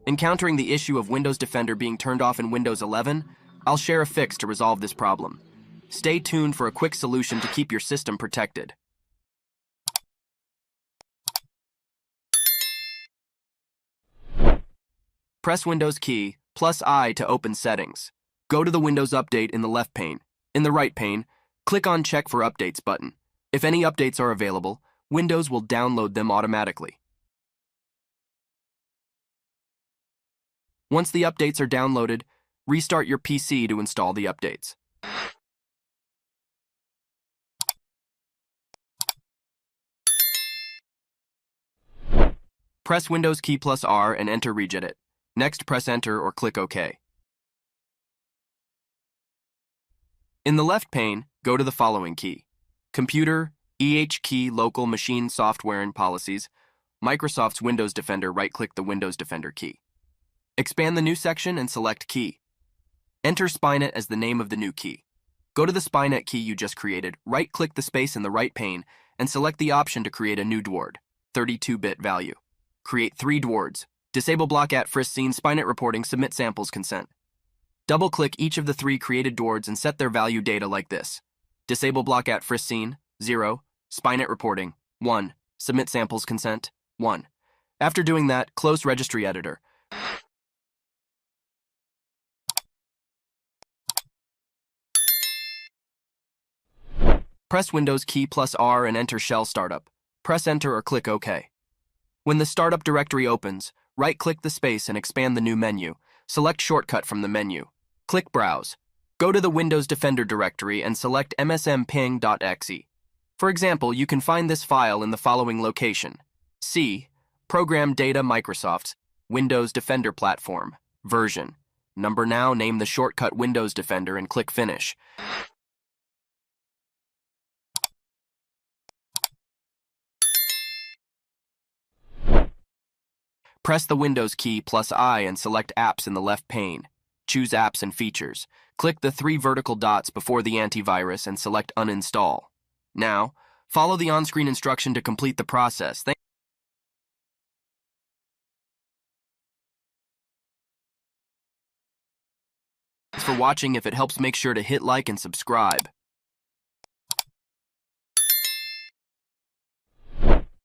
Encountering the issue of Windows Defender being turned off in Windows 11, I'll share a fix to resolve this problem. Stay tuned for a quick solution to keep your system protected. Press Windows key +I to open Settings. Go to the Windows Update in the left pane. In the right pane, click on Check for Updates button. If any updates are available, Windows will download them automatically. Once the updates are downloaded, restart your PC to install the updates. Press Windows key +R and enter Regedit. Next, press Enter or click OK. In the left pane, go to the following key: Computer, key, Local Machine Software and Policies, Microsoft's Windows Defender. Right-click the Windows Defender key. Expand the new section and select Key. Enter Spynet as the name of the new key. Go to the Spynet key you just created, right-click the space in the right pane, and select the option to create a new DWORD, 32-bit value. Create 3 DWORDs. Disable block at frisk scene Spynet reporting, submit samples consent. Double-click each of the 3 created DWORDs and set their value data like this: disable block at frisk scene, 0, Spynet reporting, 1, submit samples consent, 1. After doing that, close Registry Editor. Press Windows key +R and enter Shell Startup. Press Enter or click OK. When the Startup directory opens, right-click the space and expand the new menu. Select Shortcut from the menu. Click Browse. Go to the Windows Defender directory and select msmping.exe. For example, you can find this file in the following location: C. Program Data Microsoft's Windows Defender Platform. Version. Number. Now name the shortcut Windows Defender and click Finish. Press the Windows key +I and select Apps in the left pane. Choose Apps and Features. Click the 3 vertical dots before the antivirus and select Uninstall. Now, follow the on-screen instruction to complete the process. Thanks for watching. If it helps, make sure to hit like and subscribe.